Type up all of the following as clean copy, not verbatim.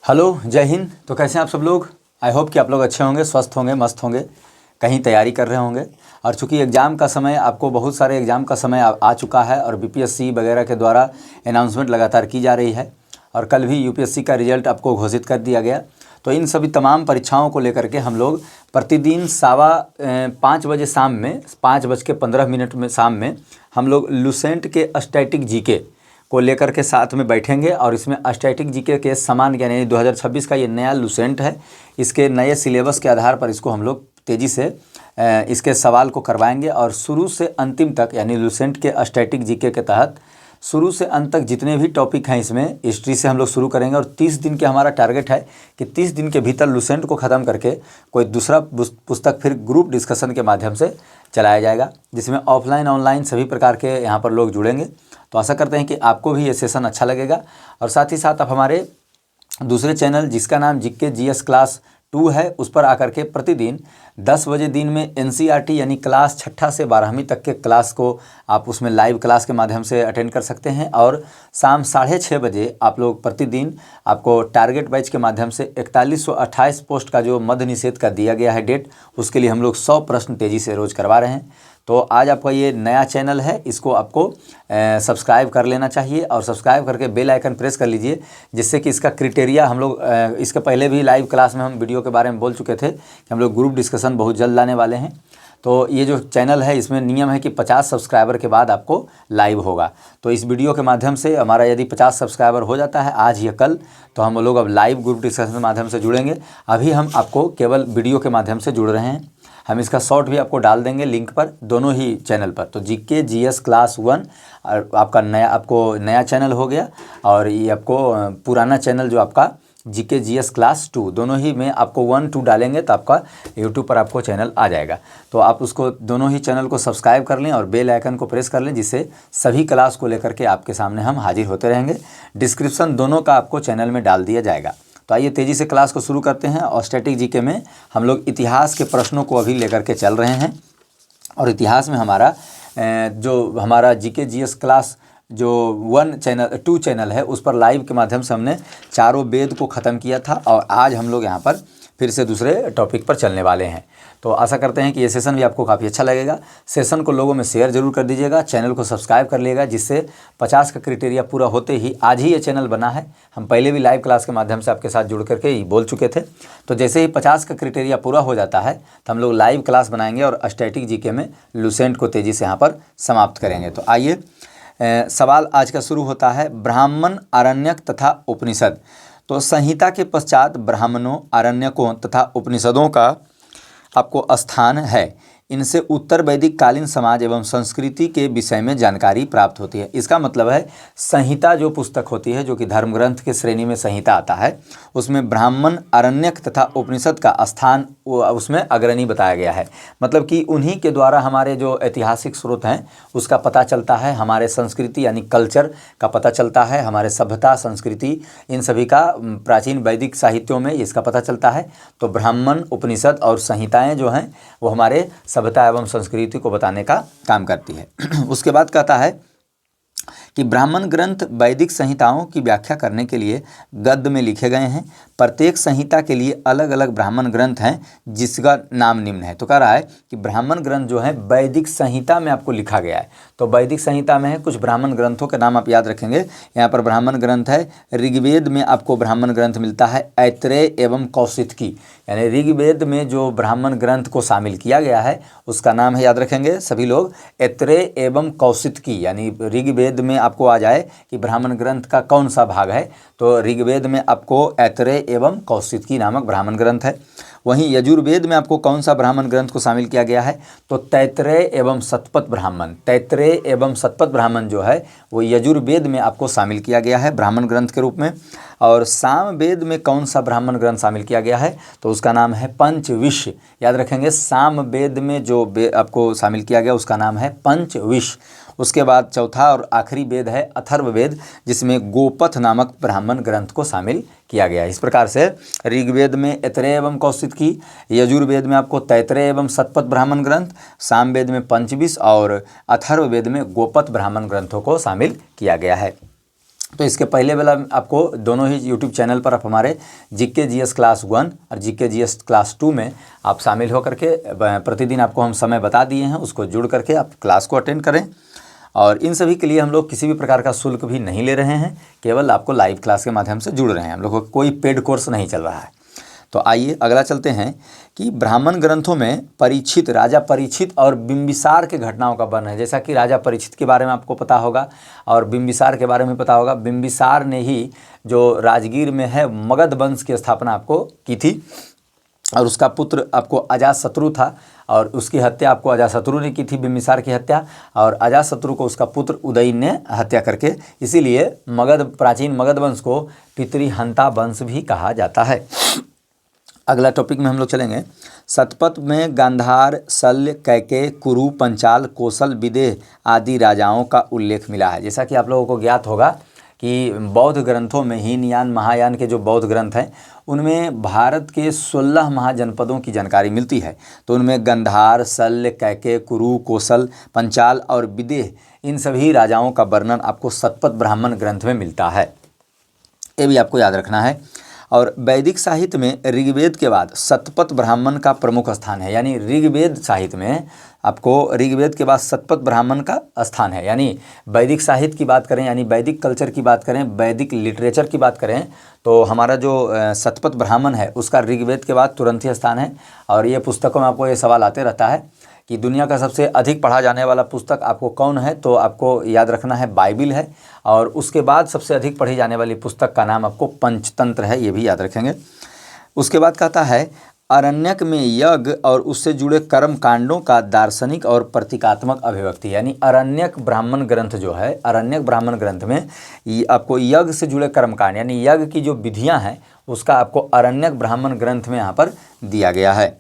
Hello, जय हिंद। तो कैसे हैं आप सब लोग? आई होप कि आप लोग अच्छे होंगे, स्वस्थ होंगे, मस्त होंगे, कहीं तैयारी कर रहे होंगे। और चूंकि एग्ज़ाम का समय, आपको बहुत सारे एग्ज़ाम का समय आ चुका है और बीपीएससी वगैरह के द्वारा अनाउंसमेंट लगातार की जा रही है और कल भी यूपीएससी का रिजल्ट आपको घोषित कर दिया गया। तो इन सभी तमाम परीक्षाओं को लेकर के हम लोग प्रतिदिन 5:15 बजे शाम में 5:15 में शाम में हम लोग लुसेंट के स्टैटिक जीके को लेकर के साथ में बैठेंगे और इसमें स्टैटिक जीके के समान ज्ञान यानी 2026 का ये नया लुसेंट है। इसके नए सिलेबस के आधार पर इसको हम लोग तेज़ी से इसके सवाल को करवाएंगे और शुरू से अंतिम तक यानी लुसेंट के स्टैटिक जीके के तहत शुरू से अंत तक जितने भी टॉपिक हैं इसमें हिस्ट्री से हम लोग शुरू करेंगे। और 30 दिन के हमारा टारगेट है कि 30 दिन के भीतर लुसेंट को ख़त्म करके कोई दूसरा पुस्तक फिर ग्रुप डिस्कशन के माध्यम से चलाया जाएगा, जिसमें ऑफलाइन ऑनलाइन सभी प्रकार के यहाँ पर लोग जुड़ेंगे। तो आशा करते हैं कि आपको भी ये सेशन अच्छा लगेगा। और साथ ही साथ आप हमारे दूसरे चैनल जिसका नाम जीके जीएस क्लास 2 है उस पर आकर के प्रतिदिन 10 बजे दिन में एनसीईआरटी यानी क्लास 6 से 12वीं तक के क्लास को आप उसमें लाइव क्लास के माध्यम से अटेंड कर सकते हैं। और शाम 6:30 बजे आप लोग प्रतिदिन आपको टारगेट बैच के माध्यम से 4128 पोस्ट का जो मद्य निषेध का दिया गया है डेट, उसके लिए हम लोग 100 प्रश्न तेज़ी से रोज़ करवा रहे हैं। तो आज आपका ये नया चैनल है, इसको आपको सब्सक्राइब कर लेना चाहिए और सब्सक्राइब करके बेल आइकन प्रेस कर लीजिए, जिससे कि इसका क्राइटेरिया हम लोग इसके पहले भी लाइव क्लास में हम वीडियो के बारे में बोल चुके थे कि हम लोग ग्रुप डिस्कशन बहुत जल्द लाने वाले हैं। तो ये जो चैनल है इसमें नियम है कि 50 सब्सक्राइबर के बाद आपको लाइव होगा। तो इस वीडियो के माध्यम से हमारा यदि 50 सब्सक्राइबर हो जाता है आज या कल, तो हम लोग अब लाइव ग्रुप डिस्कशन के माध्यम से जुड़ेंगे। अभी हम आपको केवल वीडियो के माध्यम से जुड़ रहे हैं। हम इसका शॉर्ट भी आपको डाल देंगे लिंक पर, दोनों ही चैनल पर। तो जीके जीएस क्लास 1 और आपको नया चैनल हो गया, और ये आपको पुराना चैनल जो आपका जीके जीएस क्लास 2, दोनों ही में आपको 1, 2 डालेंगे तो आपका यूट्यूब पर आपको चैनल आ जाएगा। तो आप उसको दोनों ही चैनल को सब्सक्राइब कर लें और बेल आइकन को प्रेस कर लें, जिससे सभी क्लास को लेकर के आपके सामने हम हाजिर होते रहेंगे। डिस्क्रिप्शन दोनों का आपको चैनल में डाल दिया जाएगा। तो आइए तेज़ी से क्लास को शुरू करते हैं। और स्टैटिक जीके में हम लोग इतिहास के प्रश्नों को अभी लेकर के चल रहे हैं। और इतिहास में हमारा जीके जीएस क्लास जो 2 चैनल है उस पर लाइव के माध्यम से हमने चारों वेद को ख़त्म किया था, और आज हम लोग यहाँ पर फिर से दूसरे टॉपिक पर चलने वाले हैं। तो आशा करते हैं कि ये सेशन भी आपको काफ़ी अच्छा लगेगा। सेशन को लोगों में शेयर जरूर कर दीजिएगा, चैनल को सब्सक्राइब कर लीजिएगा, जिससे 50 का क्राइटेरिया पूरा होते ही आज ही ये चैनल बना है। हम पहले भी लाइव क्लास के माध्यम से आपके साथ जुड़ करके ही बोल चुके थे। तो जैसे ही 50 का क्राइटेरिया पूरा हो जाता है तो हम लोग लाइव क्लास बनाएंगे और स्टैटिक जीके में लुसेंट को तेज़ी से यहाँ पर समाप्त करेंगे। तो आइए सवाल आज का शुरू होता है, ब्राह्मण, आरण्यक तथा उपनिषद। तो संहिता के पश्चात ब्राह्मणों, आरण्यकों तथा उपनिषदों का आपको स्थान है। इनसे उत्तर वैदिक कालीन समाज एवं संस्कृति के विषय में जानकारी प्राप्त होती है। इसका मतलब है संहिता जो पुस्तक होती है, जो कि धर्म ग्रंथ के श्रेणी में संहिता आता है, उसमें ब्राह्मण, आरण्यक तथा उपनिषद का स्थान उसमें अग्रणी बताया गया है। मतलब कि उन्हीं के द्वारा हमारे जो ऐतिहासिक स्रोत हैं उसका पता चलता है, हमारे संस्कृति यानी कल्चर का पता चलता है, हमारे सभ्यता संस्कृति इन सभी का प्राचीन वैदिक साहित्यों में इसका पता चलता है। तो ब्राह्मण, उपनिषद और संहिताएँ जो हैं वो हमारे सभ्यता एवं संस्कृति को बताने का काम करती है। उसके बाद कहता है कि ब्राह्मण ग्रंथ वैदिक संहिताओं की व्याख्या करने के लिए गद्य में लिखे गए हैं। प्रत्येक संहिता के लिए अलग अलग ब्राह्मण ग्रंथ हैं, जिसका नाम निम्न है। तो कह रहा है कि ब्राह्मण ग्रंथ जो है वैदिक संहिता में आपको लिखा गया है। तो वैदिक संहिता में है, कुछ ब्राह्मण ग्रंथों के नाम आप याद रखेंगे। यहाँ पर ब्राह्मण ग्रंथ है, ऋग्वेद में आपको ब्राह्मण ग्रंथ मिलता है ऐत्रेय एवं कौशिकी, यानी ऋग्वेद में जो ब्राह्मण ग्रंथ को शामिल किया गया है उसका नाम है, याद रखेंगे सभी लोग, ऐत्रेय एवं कौशिकी। यानी ऋग्वेद में आपको आ जाए कि ब्राह्मण ग्रंथ का कौन सा भाग है, तो ऋग्वेद में आपको ऐत्रेय एवं कौशिकी नामक ब्राह्मण ग्रंथ है। वहीं यजुर्वेद में आपको कौन सा ब्राह्मण ग्रंथ को शामिल किया गया है, तो तैत्रेय एवं शतपथ ब्राह्मण। तैत्रेय एवं शतपथ ब्राह्मण जो है वो यजुर्वेद में आपको शामिल किया गया है ब्राह्मण ग्रंथ के रूप में। और सामवेद में कौन सा ब्राह्मण ग्रंथ शामिल किया गया है, तो उसका नाम है पंचविश। याद रखेंगे, सामवेद में जो आपको शामिल किया गया उसका नाम है पंचविश। उसके बाद चौथा और आखिरी वेद है अथर्ववेद, जिसमें गोपथ नामक ब्राह्मण ग्रंथ को शामिल किया गया है। इस प्रकार से ऋग्वेद में ऐत्रेय एवं कौशिकी, यजुर्वेद में आपको तैत्रेय एवं शतपथ ब्राह्मण ग्रंथ, सामवेद में पंचविश और अथर्ववेद में गोपथ ब्राह्मण ग्रंथों को शामिल किया गया है। तो इसके पहले वाला आपको दोनों ही यूट्यूब चैनल पर आप हमारे जीके जीएस क्लास 1 और जीके जीएस क्लास 2 में आप शामिल होकर के प्रतिदिन आपको हम समय बता दिए हैं, उसको जुड़ करके आप क्लास को अटेंड करें। और इन सभी के लिए हम लोग किसी भी प्रकार का शुल्क भी नहीं ले रहे हैं, केवल आपको लाइव क्लास के माध्यम से जुड़ रहे हैं। हम लोग को कोई पेड कोर्स नहीं चल रहा है। तो आइए अगला चलते हैं कि ब्राह्मण ग्रंथों में परीक्षित, राजा परीक्षित और बिंबिसार के घटनाओं का वर्णन है। जैसा कि राजा परीक्षित के बारे में आपको पता होगा और बिंबिसार के बारे में पता होगा। बिंबिसार ने ही जो राजगीर में है मगध वंश की स्थापना आपको की थी और उसका पुत्र आपको अजातशत्रु था और उसकी हत्या आपको अजातशत्रु ने की थी, बिंबिसार की हत्या, और अजातशत्रु को उसका पुत्र उदयन ने हत्या करके, इसीलिए प्राचीन मगध वंश को पितृहंता वंश भी कहा जाता है। अगला टॉपिक में हम लोग चलेंगे। शतपथ में गांधार, शल्य, कैकेय, कुरु, पंचाल, कौशल, विदेह आदि राजाओं का उल्लेख मिला है। जैसा कि आप लोगों को ज्ञात होगा कि बौद्ध ग्रंथों में हीनयान महायान के जो बौद्ध ग्रंथ हैं उनमें भारत के 16 महाजनपदों की जानकारी मिलती है। तो उनमें गंधार, शल्य, कैकेय, कुरु, कौशल, पंचाल और विदेह इन सभी राजाओं का वर्णन आपको शतपथ ब्राह्मण ग्रंथ में मिलता है। ये भी आपको याद रखना है। और वैदिक साहित्य में ऋग्वेद के बाद शतपथ ब्राह्मण का प्रमुख स्थान है। यानी ऋग्वेद साहित्य में आपको ऋग्वेद के बाद शतपथ ब्राह्मण का स्थान है। यानी वैदिक साहित्य की बात करें, यानी वैदिक कल्चर की बात करें, वैदिक लिटरेचर की बात करें, तो हमारा जो शतपथ ब्राह्मण है उसका ऋग्वेद के बाद तुरंत ही स्थान है। और ये पुस्तकों में आपको ये सवाल आते रहता है कि दुनिया का सबसे अधिक पढ़ा जाने वाला पुस्तक आपको कौन है, तो आपको याद रखना है बाइबिल है। और उसके बाद सबसे अधिक पढ़ी जाने वाली पुस्तक का नाम आपको पंचतंत्र है, ये भी याद रखेंगे। उसके बाद कहता है अरण्यक में यज्ञ और उससे जुड़े कर्म कांडों का दार्शनिक और प्रतीकात्मक अभिव्यक्ति। यानी अरण्यक ब्राह्मण ग्रंथ जो है, अरण्यक ब्राह्मण ग्रंथ में आपको यज्ञ से जुड़े कर्मकांड यानी यज्ञ की जो विधियां हैं उसका आपको अरण्यक ब्राह्मण ग्रंथ में यहाँ पर दिया गया है।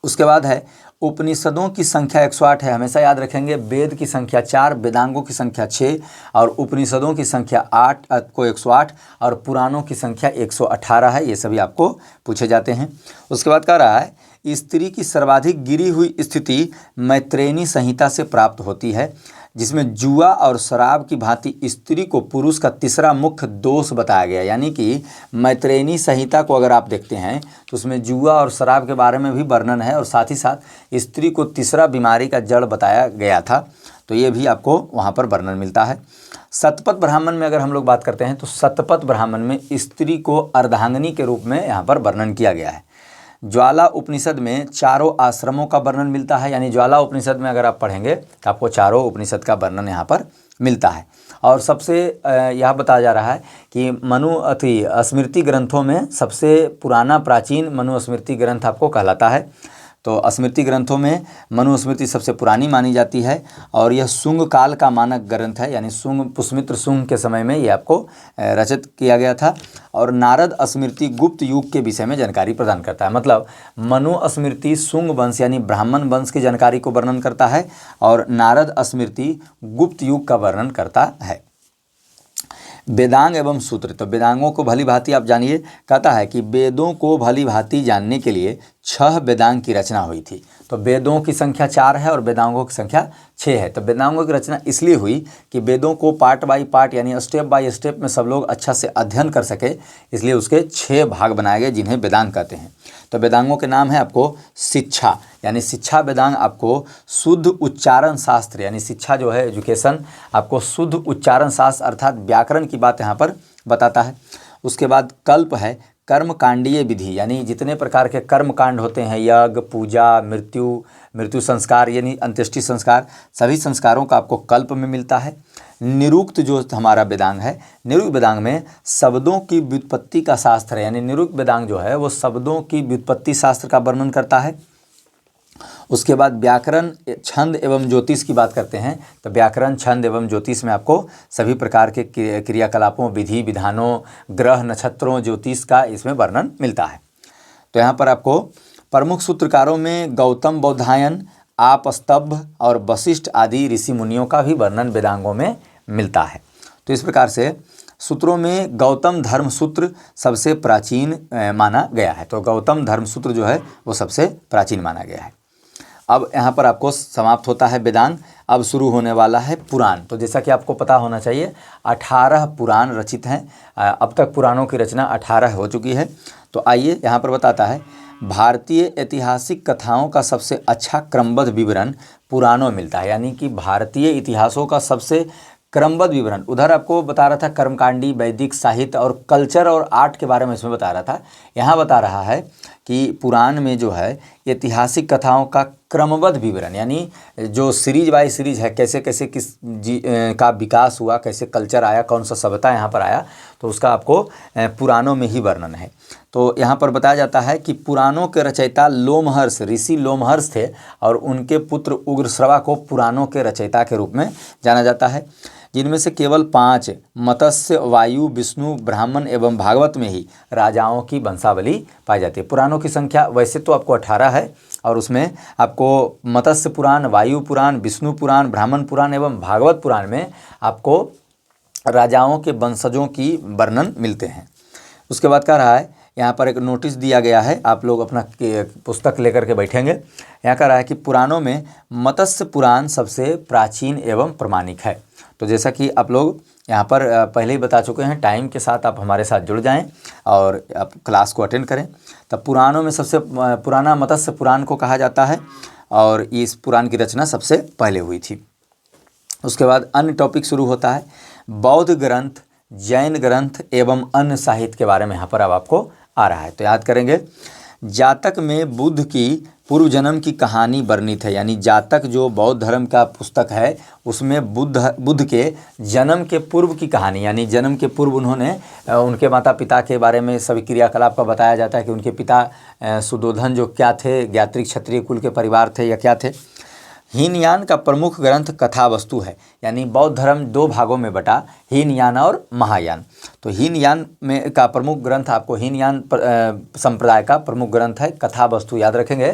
उसके बाद है उपनिषदों की संख्या 108 है, हमेशा याद रखेंगे। वेद की संख्या 4, वेदांगों की संख्या 6 और उपनिषदों की संख्या 8 को 108 और पुराणों की संख्या 118 है। ये सभी आपको पूछे जाते हैं। उसके बाद कह रहा है स्त्री की सर्वाधिक गिरी हुई स्थिति मैत्रेयी संहिता से प्राप्त होती है, जिसमें जुआ और शराब की भांति स्त्री को पुरुष का तीसरा मुख्य दोष बताया गया। यानी कि मैत्रेयी संहिता को अगर आप देखते हैं तो उसमें जुआ और शराब के बारे में भी वर्णन है और साथ ही साथ स्त्री को तीसरा बीमारी का जड़ बताया गया था। तो ये भी आपको वहाँ पर वर्णन मिलता है। शतपथ ब्राह्मण में अगर हम लोग बात करते हैं तो शतपथ ब्राह्मण में स्त्री को अर्धांगिनी के रूप में यहाँ पर वर्णन किया गया है। ज्वाला उपनिषद में चारों आश्रमों का वर्णन मिलता है। यानी ज्वाला उपनिषद में अगर आप पढ़ेंगे तो आपको चारों उपनिषद का वर्णन यहाँ पर मिलता है। और सबसे यह बताया जा रहा है कि स्मृति ग्रंथों में सबसे पुराना प्राचीन मनुस्मृति ग्रंथ आपको कहलाता है। तो स्मृति ग्रंथों में मनुस्मृति सबसे पुरानी मानी जाती है और यह शुंग काल का मानक ग्रंथ है। यानी पुष्यमित्र शुंग के समय में ये आपको रचित किया गया था। और नारद स्मृति गुप्त युग के विषय में जानकारी प्रदान करता है। मतलब मनुस्मृति शुंग वंश यानी ब्राह्मण वंश की जानकारी को वर्णन करता है और नारद स्मृति गुप्त युग का वर्णन करता है। वेदांग एवं सूत्र, तो वेदांगों को भली भांति आप जानिए। कहता है कि वेदों को भली भांति जानने के लिए 6 वेदांग की रचना हुई थी। तो वेदों की संख्या 4 है और वेदांगों की संख्या 6 है। तो वेदांगों की रचना इसलिए हुई कि वेदों को पार्ट बाय पार्ट यानी स्टेप बाय स्टेप में सब लोग अच्छा से अध्ययन कर सके, इसलिए उसके 6 भाग बनाए गए जिन्हें वेदांग कहते हैं। तो वेदांगों के नाम है आपको शिक्षा, यानी शिक्षा वेदांग आपको शुद्ध उच्चारण शास्त्र, यानी शिक्षा जो है एजुकेशन आपको शुद्ध उच्चारण शास्त्र अर्थात व्याकरण की बात यहाँ पर बताता है। उसके बाद कल्प है कर्मकांडीय विधि, यानी जितने प्रकार के कर्म कांड होते हैं यज्ञ, पूजा, मृत्यु संस्कार यानी अंत्येष्टि संस्कार, सभी संस्कारों का आपको कल्प में मिलता है। निरुक्त जो हमारा वेदांग है, निरुक्त वेदांग में शब्दों की व्युत्पत्ति का शास्त्र है। यानी निरुक्त वेदांग जो है वो शब्दों की व्युत्पत्ति शास्त्र का वर्णन करता है। उसके बाद व्याकरण, छंद एवं ज्योतिष की बात करते हैं तो व्याकरण, छंद एवं ज्योतिष में आपको सभी प्रकार के क्रियाकलापों, विधि विधानों, ग्रह नक्षत्रों, ज्योतिष का इसमें वर्णन मिलता है। तो यहाँ पर आपको प्रमुख सूत्रकारों में गौतम बौधायन, आपस्तंभ और वशिष्ठ आदि ऋषि मुनियों का भी वर्णन वेदांगों में मिलता है। तो इस प्रकार से सूत्रों में गौतम धर्म सूत्र सबसे प्राचीन माना गया है। तो गौतम धर्म सूत्र जो है वो सबसे प्राचीन माना गया है। अब यहाँ पर आपको समाप्त होता है वेदांत, अब शुरू होने वाला है पुराण। तो जैसा कि आपको पता होना चाहिए 18 पुराण रचित हैं। अब तक पुराणों की रचना 18 हो चुकी है। तो आइए यहाँ पर बताता है, भारतीय ऐतिहासिक कथाओं का सबसे अच्छा क्रमबद्ध विवरण पुराणों में मिलता है। यानी कि भारतीय इतिहासों का सबसे क्रमबद्ध विवरण, उधर आपको बता रहा था कर्मकांडी, वैदिक साहित्य और कल्चर और आर्ट के बारे में इसमें बता रहा था। यहाँ बता रहा है कि पुराण में जो है ऐतिहासिक कथाओं का क्रमबद्ध विवरण, यानी जो सीरीज बाय सीरीज है, कैसे कैसे किस का विकास हुआ, कैसे कल्चर आया, कौन सा सभ्यता यहाँ पर आया, तो उसका आपको पुराणों में ही वर्णन है। तो यहाँ पर बताया जाता है कि पुराणों के रचयिता लोमहर्ष, ऋषि लोमहर्ष थे और उनके पुत्र उग्रश्रवा को पुराणों के रचयिता के रूप में जाना जाता है, जिनमें से केवल 5 मत्स्य, वायु, विष्णु, ब्राह्मण एवं भागवत में ही राजाओं की वंशावली पाई जाती है। पुराणों की संख्या वैसे तो आपको 18 है और उसमें आपको मत्स्य पुराण, वायु पुराण, विष्णु पुराण, ब्राह्मण पुराण एवं भागवत पुराण में आपको राजाओं के वंशजों की वर्णन मिलते हैं। उसके बाद कह रहा है, यहाँ पर एक नोटिस दिया गया है, आप लोग अपना पुस्तक लेकर के बैठेंगे। यहाँ कह रहा है कि पुराणों में मत्स्य पुराण सबसे प्राचीन एवं प्रमाणिक है। तो जैसा कि आप लोग यहाँ पर पहले ही बता चुके हैं, टाइम के साथ आप हमारे साथ जुड़ जाएं और आप क्लास को अटेंड करें। तब पुराणों में सबसे पुराना मत्स्य पुराण को कहा जाता है और इस पुराण की रचना सबसे पहले हुई थी। उसके बाद अन्य टॉपिक शुरू होता है, बौद्ध ग्रंथ, जैन ग्रंथ एवं अन्य साहित्य के बारे में यहाँ पर अब आपको आ रहा है। तो याद करेंगे, जातक में बुद्ध की पूर्व जन्म की कहानी वर्णित है। यानी जातक जो बौद्ध धर्म का पुस्तक है उसमें बुद्ध के जन्म के पूर्व की कहानी, यानी जन्म के पूर्व उन्होंने उनके माता पिता के बारे में सभी क्रियाकलाप का बताया जाता है कि उनके पिता सुदोधन जो क्या थे, ज्ञात्रिक क्षत्रिय कुल के परिवार थे या क्या थे। हीनयान का प्रमुख ग्रंथ कथा वस्तु है। यानी बौद्ध धर्म 2 भागों में बटा, हीनयान और महायान। तो हीनयान में का प्रमुख ग्रंथ आपको हीनयान संप्रदाय का प्रमुख ग्रंथ है कथा वस्तु। याद रखेंगे,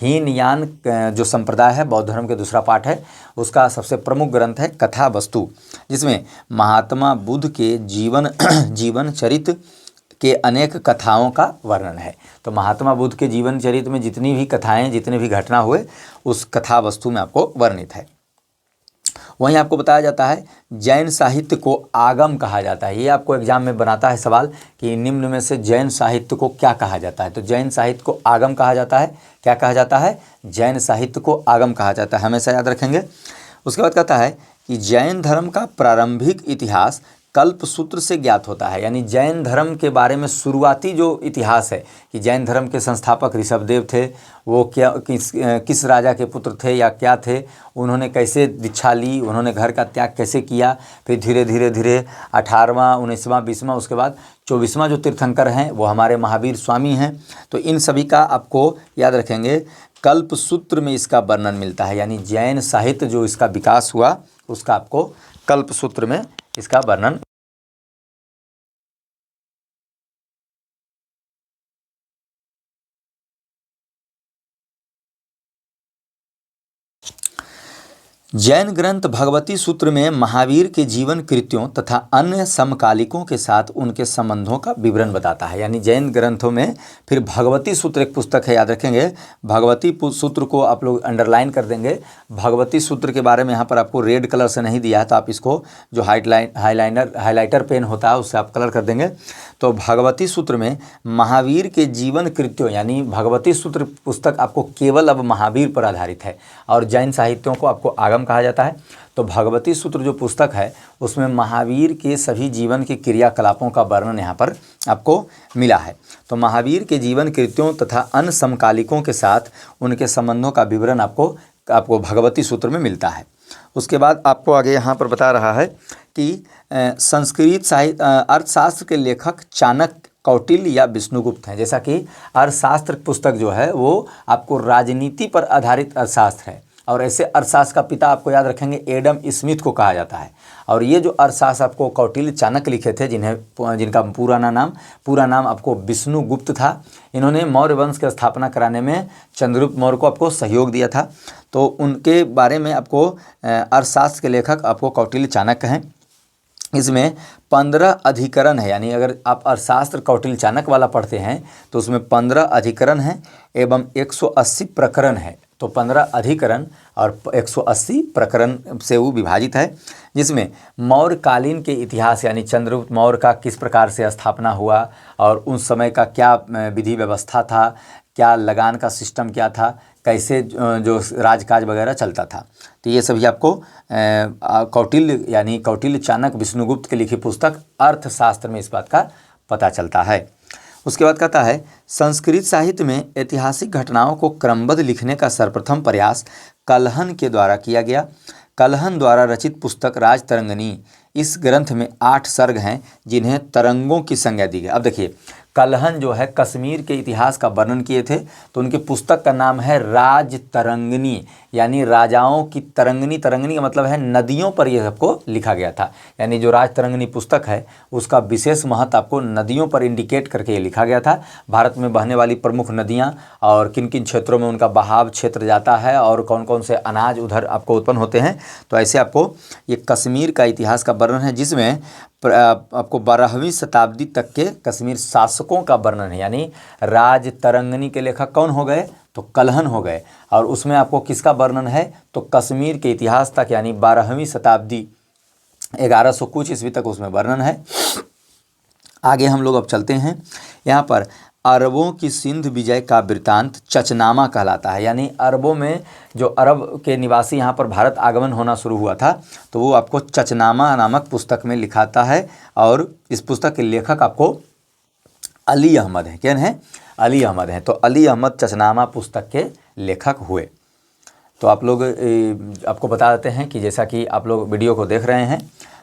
हीनयान जो संप्रदाय है बौद्ध धर्म के दूसरा पार्ट है, उसका सबसे प्रमुख ग्रंथ है कथा वस्तु, जिसमें महात्मा बुद्ध के जीवन चरित्र के अनेक कथाओं का वर्णन है। तो महात्मा बुद्ध के जीवन चरित्र में जितनी भी कथाएं, जितने भी घटना हुए उस कथा वस्तु में आपको वर्णित है। वहीं आपको बताया जाता है जैन साहित्य को आगम कहा जाता है। ये आपको एग्जाम में बनाता है सवाल कि निम्न में से जैन साहित्य को क्या कहा जाता है। तो जैन साहित्य को आगम कहा जाता है। क्या कहा जाता है? जैन साहित्य को आगम कहा जाता है, हमेशा याद रखेंगे। उसके बाद कहता है कि जैन धर्म का प्रारंभिक इतिहास कल्प सूत्र से ज्ञात होता है। यानी जैन धर्म के बारे में शुरुआती जो इतिहास है कि जैन धर्म के संस्थापक ऋषभदेव थे, वो क्या किस राजा के पुत्र थे या क्या थे, उन्होंने कैसे दीक्षा ली, उन्होंने घर का त्याग कैसे किया, फिर धीरे धीरे 18वां 19वां 20वां उसके बाद 24वां जो तीर्थंकर हैं वो हमारे महावीर स्वामी हैं। तो इन सभी का आपको याद रखेंगे कल्प सूत्र में इसका वर्णन मिलता है। यानी जैन साहित्य जो इसका विकास हुआ उसका आपको कल्प सूत्र में इसका वर्णन। जैन ग्रंथ भगवती सूत्र में महावीर के जीवन कृत्यों तथा अन्य समकालिकों के साथ उनके संबंधों का विवरण बताता है। यानी जैन ग्रंथों में फिर भगवती सूत्र एक पुस्तक है, याद रखेंगे। भगवती सूत्र को आप लोग अंडरलाइन कर देंगे। भगवती सूत्र के बारे में यहाँ पर आपको रेड कलर से नहीं दिया है, तो आप इसको जो हाइलाइटर पेन होता है उससे आप कलर कर देंगे। तो भगवती सूत्र में महावीर के जीवन कृत्यों, यानी भगवती सूत्र पुस्तक आपको केवल अब महावीर पर आधारित है और जैन साहित्यों को आपको आगम कहा जाता है। तो भगवती सूत्र जो पुस्तक है उसमें महावीर के सभी जीवन के क्रियाकलापों का वर्णन यहाँ पर आपको मिला है। तो महावीर के जीवन कृत्यों तथा अन्य समकालिकों के साथ उनके संबंधों का विवरण आपको भगवती सूत्र में मिलता है। उसके बाद आपको आगे यहाँ पर बता रहा है कि संस्कृत साहित्य अर्थशास्त्र के लेखक चाणक्य, कौटिल्य या विष्णुगुप्त हैं। जैसा कि अर्थशास्त्र पुस्तक जो है वो आपको राजनीति पर आधारित अर्थशास्त्र है और ऐसे अर्थशास्त्र का पिता आपको याद रखेंगे एडम स्मिथ को कहा जाता है। और ये जो अर्थशास्त्र आपको कौटिल्य चाणक्य लिखे थे, जिनका पूरा नाम आपको विष्णुगुप्त था। इन्होंने मौर्य वंश की स्थापना कराने में चंद्रगुप्त मौर्य को आपको सहयोग दिया था। तो उनके बारे में आपको अर्थशास्त्र के लेखक आपको कौटिल्य चाणक्य हैं। इसमें 15 अधिकरण है। यानी अगर आप अर्थशास्त्र कौटिल्य चाणक्य वाला पढ़ते हैं तो उसमें 15 अधिकरण हैं एवं 180 प्रकरण है। तो 15 अधिकरण और 180 प्रकरण से वो विभाजित है, जिसमें मौर्यकालीन के इतिहास यानी चंद्रगुप्त मौर्य का किस प्रकार से स्थापना हुआ और उस समय का क्या विधि व्यवस्था था, क्या लगान का सिस्टम क्या था, कैसे जो राजकाज वगैरह चलता था। तो ये सभी आपको कौटिल्य यानी कौटिल्य चाणक्य विष्णुगुप्त की लिखी पुस्तक अर्थशास्त्र में इस बात का पता चलता है। उसके बाद कहता है संस्कृत साहित्य में ऐतिहासिक घटनाओं को क्रमबद्ध लिखने का सर्वप्रथम प्रयास कलहन के द्वारा किया गया। कलहन द्वारा रचित पुस्तक राजतरंगिणी, इस ग्रंथ में 8 सर्ग हैं जिन्हें तरंगों की संज्ञा दी गई। अब देखिए कलहन जो है कश्मीर के इतिहास का वर्णन किए थे, तो उनकी पुस्तक का नाम है राजतरंगिणी यानी राजाओं की तरंगिणी। तरंगिणी का मतलब है नदियों पर यह सबको लिखा गया था, यानी जो राजतरंगिणी पुस्तक है उसका विशेष महत्व आपको नदियों पर इंडिकेट करके ये लिखा गया था। भारत में बहने वाली प्रमुख नदियाँ और किन किन क्षेत्रों में उनका बहाव क्षेत्र जाता है और कौन कौन से अनाज उधर आपको उत्पन्न होते हैं। तो ऐसे आपको ये कश्मीर का इतिहास का वर्णन है, जिसमें आपको 12वीं शताब्दी तक के कश्मीर शासकों का वर्णन है। यानी राजतरंगिणी के लेखक कौन हो गए, तो कलहन हो गए, और उसमें आपको किसका वर्णन है, तो कश्मीर के इतिहास तक यानी 12वीं शताब्दी 1100 कुछ ईस्वी तक उसमें वर्णन है। आगे हम लोग अब चलते हैं, यहाँ पर अरबों की सिंध विजय का वृत्तांत चचनामा कहलाता है। यानी अरबों में जो अरब के निवासी यहाँ पर भारत आगमन होना शुरू हुआ था, तो वो आपको चचनामा नामक पुस्तक में लिखाता है, और इस पुस्तक के लेखक आपको अली अहमद है। क्या है, अली अहमद है। तो अली अहमद चचनामा पुस्तक के लेखक हुए। तो आप लोग आपको बता देते हैं कि जैसा कि आप लोग वीडियो को देख रहे हैं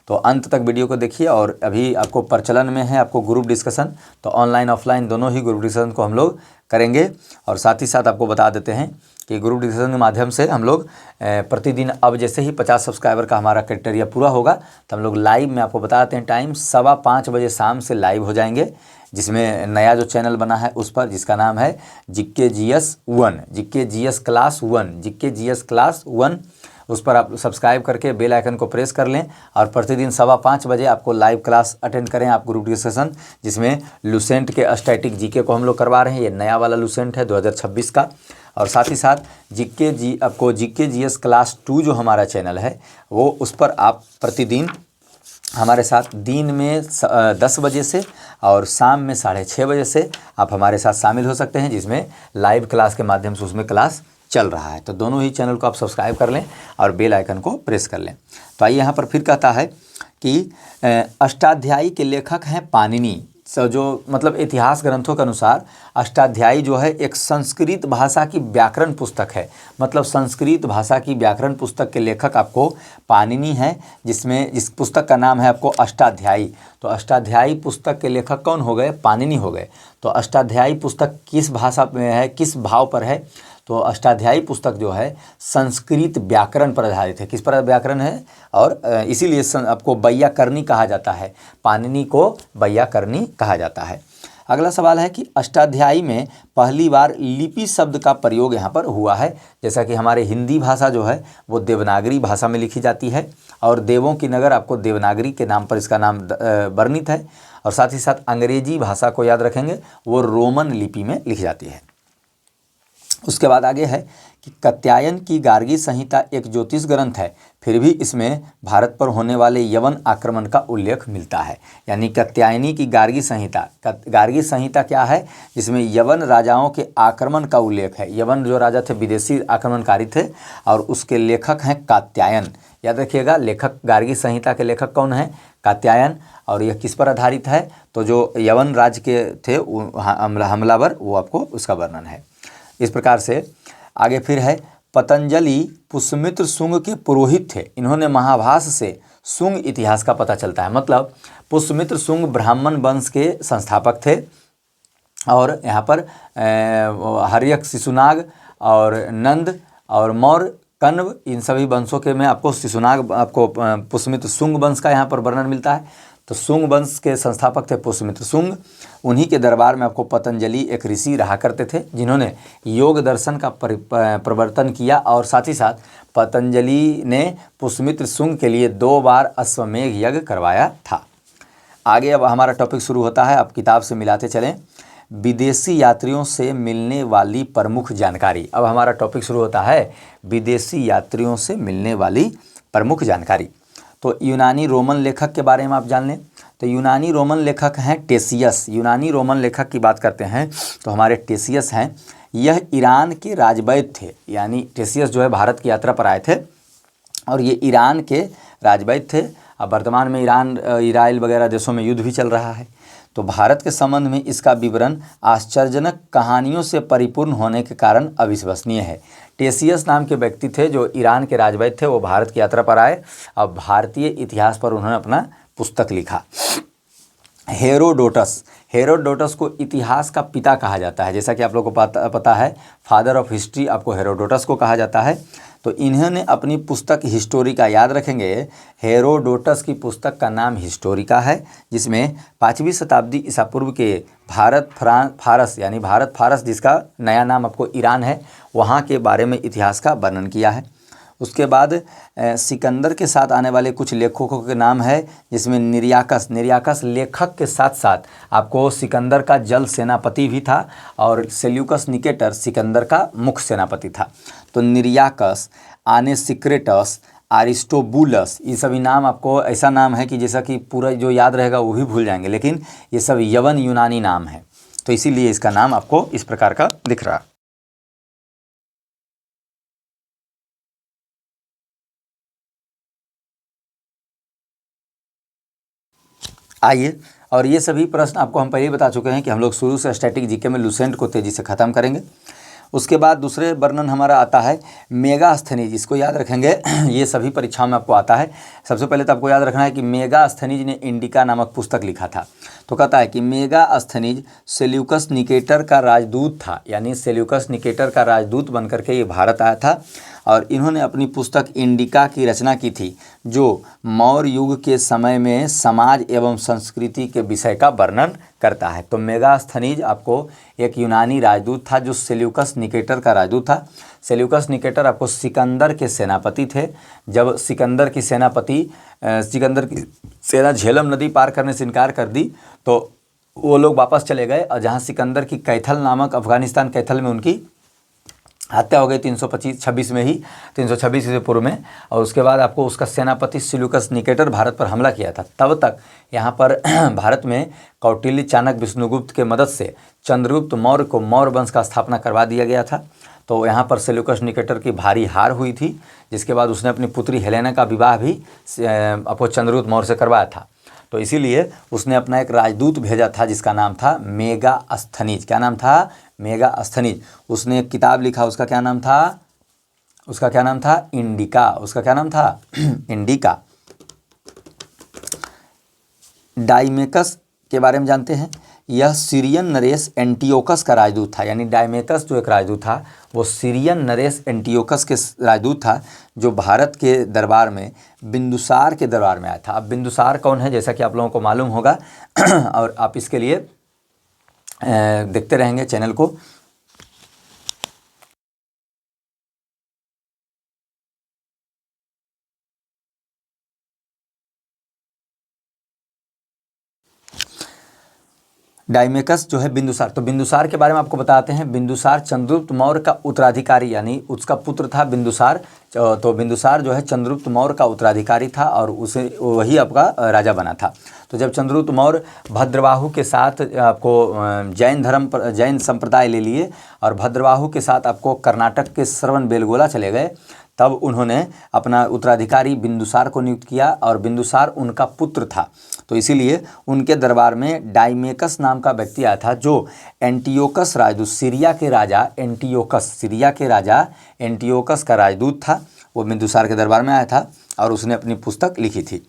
तो अंत तक वीडियो को देखिए, और अभी आपको प्रचलन में है आपको ग्रुप डिस्कशन, तो ऑनलाइन ऑफलाइन दोनों ही ग्रुप डिस्कशन को हम लोग करेंगे। और साथ ही साथ आपको बता देते हैं कि ग्रुप डिस्कशन के माध्यम से हम लोग प्रतिदिन अब जैसे ही 50 सब्सक्राइबर का हमारा क्राइटेरिया पूरा होगा तो हम लोग लाइव में आपको बता देते हैं टाइम 5:15 बजे शाम से लाइव हो जाएंगे, जिसमें नया जो चैनल बना है उस पर, जिसका नाम है GK GS 1, GK GS class 1, GK GS class 1, उस पर आप सब्सक्राइब करके बेल आइकन को प्रेस कर लें और प्रतिदिन 5:15 बजे आपको लाइव क्लास अटेंड करें आप ग्रुप डिस्कशन, जिसमें लुसेंट के स्टैटिक जीके को हम लोग करवा रहे हैं। ये नया वाला लुसेंट है 2026 का। और साथ ही साथ आपको जीके जीएस क्लास 2 जो हमारा चैनल है वो, उस पर आप प्रतिदिन हमारे साथ दिन में 10 बजे से और शाम में 6:30 बजे से आप हमारे साथ शामिल हो सकते हैं, जिसमें लाइव क्लास के माध्यम से उसमें क्लास चल रहा है। तो दोनों ही चैनल को आप सब्सक्राइब कर लें और बेल आइकन को प्रेस कर लें। तो आइए यहाँ पर फिर कहता है कि अष्टाध्यायी के लेखक हैं पाणिनि। जो मतलब इतिहास ग्रंथों के अनुसार अष्टाध्यायी जो है एक संस्कृत भाषा की व्याकरण पुस्तक है, मतलब संस्कृत भाषा की व्याकरण पुस्तक के लेखक आपको पाणिनि हैं, जिस पुस्तक का नाम है आपको अष्टाध्यायी। तो अष्टाध्यायी पुस्तक के लेखक कौन हो गए, पाणिनि हो गए। तो अष्टाध्यायी पुस्तक किस भाषा में है, किस भाव पर है, तो अष्टाध्यायी पुस्तक जो है संस्कृत व्याकरण पर आधारित है। किस पर व्याकरण है, और इसीलिए आपको वैयाकरणी कहा जाता है, पाणिनि को वैयाकरणी कहा जाता है। अगला सवाल है कि अष्टाध्यायी में पहली बार लिपि शब्द का प्रयोग यहाँ पर हुआ है। जैसा कि हमारे हिंदी भाषा जो है वो देवनागरी भाषा में लिखी जाती है, और देवों की नगर आपको देवनागरी के नाम पर इसका नाम वर्णित है। और साथ ही साथ अंग्रेजी भाषा को याद रखेंगे, वो रोमन लिपि में लिखी जाती है। उसके बाद आगे है कि कात्यायन की गार्गी संहिता एक ज्योतिष ग्रंथ है, फिर भी इसमें भारत पर होने वाले यवन आक्रमण का उल्लेख मिलता है। यानी कात्यायनी की गार्गी संहिता, गार्गी संहिता क्या है, जिसमें यवन राजाओं के आक्रमण का उल्लेख है। यवन जो राजा थे विदेशी आक्रमणकारी थे, और उसके लेखक हैं कात्यायन। याद रखिएगा, लेखक गार्गी संहिता के लेखक कौन हैं, कात्यायन। और यह किस पर आधारित है, तो जो यवन राज्य के थे हमलावर, वो आपको उसका वर्णन है। इस प्रकार से आगे फिर है पतंजलि पुष्यमित्र शुंग के पुरोहित थे। इन्होंने महाभाष्य से शुंग इतिहास का पता चलता है। मतलब पुष्यमित्र शुंग ब्राह्मण वंश के संस्थापक थे, और यहाँ पर हर्यक, शिशुनाग और नंद और मौर्य, कण्व, इन सभी वंशों के में आपको शिशुनाग, आपको पुष्यमित्र शुंग वंश का यहाँ पर वर्णन मिलता है। तो शुंग वंश के संस्थापक थे पुष्यमित्र शुंग। उन्हीं के दरबार में आपको पतंजलि एक ऋषि रहा करते थे, जिन्होंने योग दर्शन का प्रवर्तन किया, और साथ ही साथ पतंजलि ने पुष्यमित्र शुंग के लिए 2 बार अश्वमेध यज्ञ करवाया था। आगे अब हमारा टॉपिक शुरू होता है, अब किताब से मिलाते चलें। विदेशी यात्रियों से मिलने वाली प्रमुख जानकारी। अब हमारा टॉपिक शुरू होता है विदेशी यात्रियों से मिलने वाली प्रमुख जानकारी। तो यूनानी रोमन लेखक के बारे में आप जान लें। तो यूनानी रोमन लेखक हैं टेसियस। यूनानी रोमन लेखक की बात करते हैं तो हमारे टेसियस हैं। यह ईरान के राजवैद्य थे, यानी टेसियस जो है भारत की यात्रा पर आए थे और ये ईरान के राजवैद्य थे। अब वर्तमान में ईरान इजराइल वगैरह देशों में युद्ध भी चल रहा है। तो भारत के संबंध में इसका विवरण आश्चर्यजनक कहानियों से परिपूर्ण होने के कारण अविश्वसनीय है। टेसियस नाम के व्यक्ति थे जो ईरान के राजवैद्य थे, वो भारत की यात्रा पर आए। अब भारतीय इतिहास पर उन्होंने अपना पुस्तक लिखा। हेरोडोटस। हेरोडोटस को इतिहास का पिता कहा जाता है, जैसा कि आप लोगों को पता है फादर ऑफ हिस्ट्री आपको हेरोडोटस को कहा जाता है। तो इन्होंने अपनी पुस्तक हिस्टोरिका, याद रखेंगे हेरोडोटस की पुस्तक का नाम हिस्टोरिका है, जिसमें 5वीं शताब्दी ईसा पूर्व के भारत फारस यानी भारत फारस जिसका नया नाम आपको ईरान है, वहाँ के बारे में इतिहास का वर्णन किया है। उसके बाद सिकंदर के साथ आने वाले कुछ लेखकों के नाम है, जिसमें निरियाकस लेखक के साथ साथ आपको सिकंदर का जल सेनापति भी था और सेल्यूकस निकेटर सिकंदर का मुख्य सेनापति था। तो निरियाकस, आनेसिक्रेटस, अरिस्टोबुलस, ये सभी नाम आपको ऐसा नाम है कि जैसा कि पूरा जो याद रहेगा वो भी भूल जाएंगे, लेकिन ये सब यवन यूनानी नाम है, तो इसीलिए इसका नाम आपको इस प्रकार का दिख रहा है। आइए, और ये सभी प्रश्न आपको हम पहले ही बता चुके हैं कि हम लोग शुरू से स्टैटिक जीके में लुसेंट को तेज़ी से ख़त्म करेंगे। उसके बाद दूसरे वर्णन हमारा आता है मेगास्थनीज। इसको याद रखेंगे, ये सभी परीक्षाओं में आपको आता है। सबसे पहले तो आपको याद रखना है कि मेगास्थनीज ने इंडिका नामक पुस्तक लिखा था। तो कहता है कि मेगास्थनीज सेल्यूकस निकेटर का राजदूत था, यानी सेल्यूकस निकेटर का राजदूत बनकर के ये भारत आया था और इन्होंने अपनी पुस्तक इंडिका की रचना की थी, जो मौर्य युग के समय में समाज एवं संस्कृति के विषय का वर्णन करता है। तो मेगास्थनीज आपको एक यूनानी राजदूत था जो सेल्यूकस निकेटर का राजदूत था। सेल्यूकस निकेटर आपको सिकंदर के सेनापति थे। जब सिकंदर की सेना झेलम नदी पार करने से इनकार कर दी तो वो लोग वापस चले गए और जहाँ सिकंदर की कैथल नामक अफगानिस्तान कैथल में उनकी हत्या हो गई 326 में ही, 326 ईस्वी पूर्व में। और उसके बाद आपको उसका सेनापति सेल्यूकस निकेटर भारत पर हमला किया था। तब तक यहाँ पर भारत में कौटिल्य, चाणक्य, विष्णुगुप्त के मदद से चंद्रगुप्त मौर्य को मौर्य वंश का स्थापना करवा दिया गया था। तो यहाँ पर सेल्यूकस निकेटर की भारी हार हुई थी, जिसके बाद उसने अपनी पुत्री हेलेना का विवाह भी आपको चंद्रगुप्त मौर्य से करवाया था। तो इसीलिए उसने अपना एक राजदूत भेजा था जिसका नाम था मेगास्थनीज। क्या नाम था? मेगास्थनीज। उसने एक किताब लिखा, उसका क्या नाम था? इंडिका। उसका क्या नाम था? इंडिका। डाइमेकस के बारे में जानते हैं। यह सीरियन नरेश एंटियोकस का राजदूत था, यानी डाइमेकस जो एक राजदूत था वो सीरियन नरेश एंटियोकस के राजदूत था, जो भारत के दरबार में बिंदुसार के दरबार में आया था। अब बिंदुसार कौन है, जैसा कि आप लोगों को मालूम होगा और आप इसके लिए देखते रहेंगे चैनल को। डाइमेकस जो है बिंदुसार, तो बिंदुसार के बारे में आपको बताते हैं। बिंदुसार चंद्रगुप्त मौर्य का उत्तराधिकारी, यानी उसका पुत्र था बिंदुसार। तो बिंदुसार जो है चंद्रगुप्त मौर्य का उत्तराधिकारी था और उसे वही आपका राजा बना था। तो जब चंद्रगुप्त मौर्य भद्रबाहु के साथ आपको जैन संप्रदाय ले लिए और भद्रबाहु के साथ आपको कर्नाटक के श्रवणबेलगोला चले गए, तब उन्होंने अपना उत्तराधिकारी बिंदुसार को नियुक्त किया और बिंदुसार उनका पुत्र था। तो इसीलिए उनके दरबार में डाइमेकस नाम का व्यक्ति आया था, जो एंटियोकस राजदूत, सीरिया के राजा एंटियोकस का राजदूत था। वो बिंदुसार के दरबार में आया था और उसने अपनी पुस्तक लिखी थी।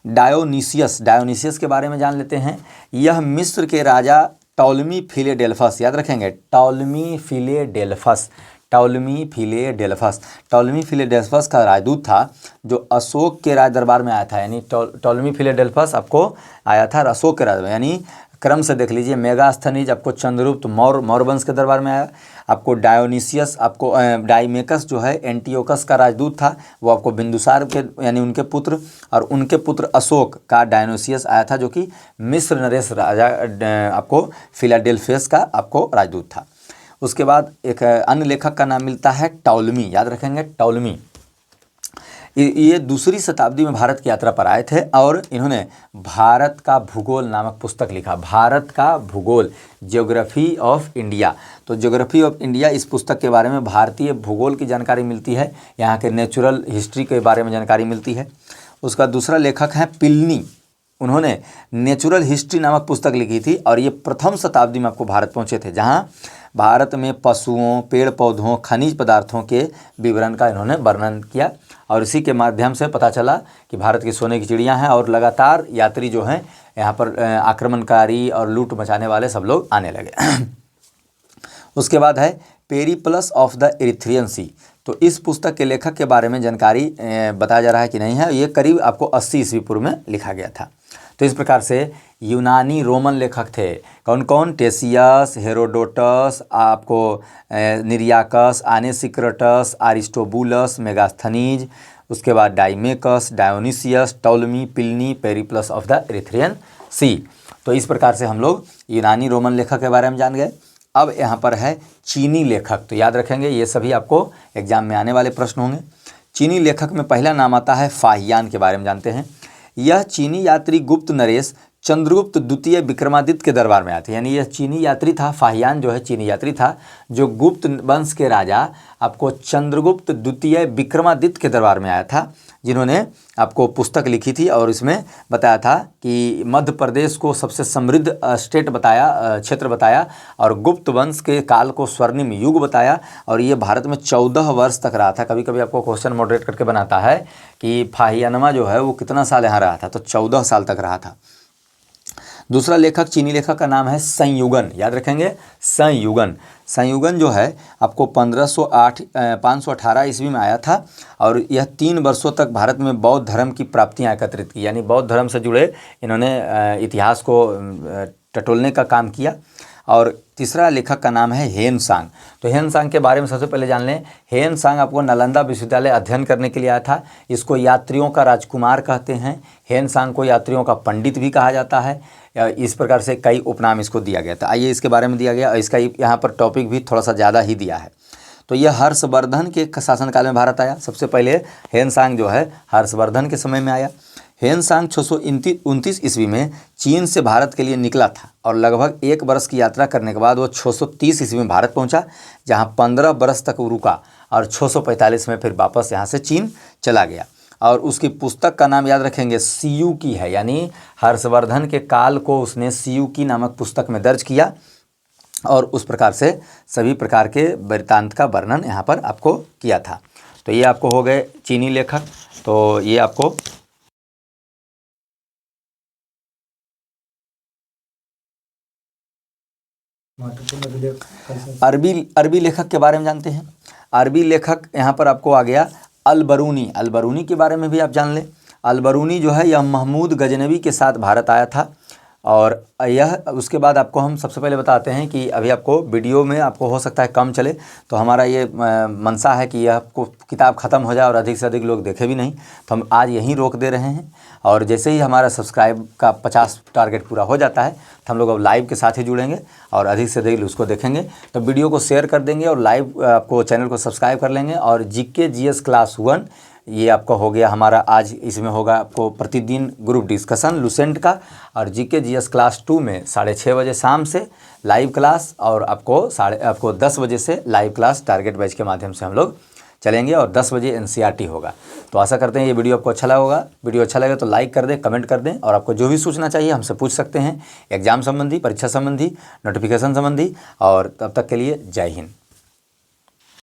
डायोनिसियस के बारे में जान लेते हैं। यह मिस्र के राजा टॉलमी फिलेडेल्फस, याद रखेंगे टॉलमी फिलेडेल्फस का राजदूत था, जो अशोक के राज दरबार में आया था। यानी टॉलमी फिलेडेल्फस आपको आया था अशोक के राज में, यानी क्रम से देख लीजिए। मेगास्थनीज आपको चंद्रगुप्त मौर्य वंश के दरबार में आया। आपको डायोनिसियस, आपको डाइमेकस जो है एंटियोकस का राजदूत था, वो आपको बिंदुसार के यानी उनके पुत्र, और उनके पुत्र अशोक का डायोनिसियस आया था जो कि मिस्र नरेश राजा आपको फिलाडेल्फियस का आपको राजदूत था। उसके बाद एक अन्य लेखक का नाम मिलता है टॉलमी, याद रखेंगे टॉलमी। ये दूसरी शताब्दी में भारत की यात्रा पर आए थे और इन्होंने भारत का भूगोल नामक पुस्तक लिखा। भारत का भूगोल, ज्योग्राफी ऑफ इंडिया। तो ज्योग्राफी ऑफ इंडिया, इस पुस्तक के बारे में भारतीय भूगोल की जानकारी मिलती है, यहाँ के नेचुरल हिस्ट्री के बारे में जानकारी मिलती है। उसका दूसरा लेखक है प्लिनी, उन्होंने नेचुरल हिस्ट्री नामक पुस्तक लिखी थी और ये प्रथम शताब्दी में आपको भारत पहुँचे थे, जहाँ भारत में पशुओं, पेड़ पौधों, खनिज पदार्थों के विवरण का इन्होंने वर्णन किया और इसी के माध्यम से पता चला कि भारत की सोने की चिड़िया हैं और लगातार यात्री जो हैं यहाँ पर आक्रमणकारी और लूट मचाने वाले सब लोग आने लगे। उसके बाद है Periplus of the Erythraean Sea. तो इस पुस्तक के लेखक के बारे में जानकारी बताया जा रहा है कि नहीं है, ये करीब आपको 80 ईस्वी पूर्व में लिखा गया था। तो इस प्रकार से यूनानी रोमन लेखक थे कौन कौन? टेसियस, हेरोडोटस, आपको निरियाकस, आनेसिक्राटस, अरिस्टोबुलस, मेगास्थनीज, उसके बाद Deimachus, Dionysius, Ptolemy, Pliny, Periplus of the Erythraean Sea. तो इस प्रकार से हम लोग यूनानी रोमन लेखक के बारे में जान गए। अब यहाँ पर है चीनी लेखक। तो याद रखेंगे ये सभी आपको एग्जाम में आने वाले प्रश्न होंगे। चीनी लेखक में पहला नाम आता है फाहियान, के बारे में जानते हैं। यह चीनी यात्री गुप्त नरेश चंद्रगुप्त द्वितीय विक्रमादित्य के दरबार में आए थे। यानी यह चीनी यात्री था, फाहियान जो है चीनी यात्री था जो गुप्त वंश के राजा आपको चंद्रगुप्त द्वितीय विक्रमादित्य के दरबार में आया था, जिन्होंने आपको पुस्तक लिखी थी और इसमें बताया था कि मध्य प्रदेश को सबसे समृद्ध स्टेट बताया, क्षेत्र बताया और गुप्त वंश के काल को स्वर्णिम युग बताया और ये भारत में 14 वर्ष तक रहा था। कभी कभी आपको क्वेश्चन मॉडरेट करके बनाता है कि फाहियानमा जो है वो कितना साल यहाँ रहा था, तो 14 साल तक रहा था। दूसरा लेखक चीनी लेखक का नाम है संयुगन, याद रखेंगे संयुगन। संयुगन जो है आपको 518 ईस्वी में आया था और यह 3 वर्षों तक भारत में बौद्ध धर्म की प्राप्तियां एकत्रित की, यानी बौद्ध धर्म से जुड़े इन्होंने इतिहास को टटोलने का काम किया। और तीसरा लेखक का नाम है हेनसांग। तो हेनसांग के बारे में सबसे पहले जान लें। हेनसांग आपको नालंदा विश्वविद्यालय अध्ययन करने के लिए आया था। इसको यात्रियों का राजकुमार कहते हैं। हेनसांग को यात्रियों का पंडित भी कहा जाता है। इस प्रकार से कई उपनाम इसको दिया गया था। आइए इसके बारे में दिया गया और इसका यहाँ पर टॉपिक भी थोड़ा सा ज़्यादा ही दिया है। तो यह हर्षवर्धन के शासनकाल में भारत आया। सबसे पहले हेनसांग जो है हर्षवर्धन के समय में आया। हेनसांग 629 ईस्वी में चीन से भारत के लिए निकला था और लगभग 1 वर्ष की यात्रा करने के बाद वो 630 ईस्वी में भारत पहुंचा, जहां 15 वर्ष तक वो रुका और 645 में फिर वापस यहाँ से चीन चला गया। और उसकी पुस्तक का नाम याद रखेंगे सियुकी है, यानी हर्षवर्धन के काल को उसने सियुकी नामक पुस्तक में दर्ज किया और उस प्रकार से सभी प्रकार के वृत्तांत का वर्णन यहाँ पर आपको किया था। तो ये आपको हो गए चीनी लेखक। तो ये आपको अरबी लेखक के बारे में जानते हैं। अरबी लेखक यहाँ पर आपको आ गया अल-बरूनी। अल-बरूनी के बारे में भी आप जान लें। अल-बरूनी जो है यह महमूद गजनवी के साथ भारत आया था और यह उसके बाद आपको हम सबसे पहले बताते हैं कि अभी आपको वीडियो में आपको हो सकता है कम चले, तो हमारा ये मंशा है कि यह आपको किताब ख़त्म हो जाए और अधिक से अधिक लोग देखे भी नहीं, तो हम आज यहीं रोक दे रहे हैं। और जैसे ही हमारा सब्सक्राइब का 50 टारगेट पूरा हो जाता है तो हम लोग अब लाइव के साथ ही जुड़ेंगे और अधिक से अधिक उसको देखेंगे। तो वीडियो को शेयर कर देंगे और लाइव आपको चैनल को सब्सक्राइब कर लेंगे। और जीके जीएस क्लास 1 ये आपका हो गया हमारा आज। इसमें होगा आपको प्रतिदिन ग्रुप डिस्कशन लुसेंट का और जीके जीएस क्लास 2 में 6:30 बजे शाम से लाइव क्लास और आपको 10 बजे से लाइव क्लास टारगेट बैच के माध्यम से हम लोग चलेंगे और 10 बजे एनसीईआरटी होगा। तो आशा करते हैं ये वीडियो आपको अच्छा लगा होगा। वीडियो अच्छा लगे तो लाइक कर दें, कमेंट कर दें और आपको जो भी सूचना चाहिए हमसे पूछ सकते हैं, एग्जाम संबंधी, परीक्षा संबंधी, नोटिफिकेशन संबंधी। और तब तक के लिए जय हिंद।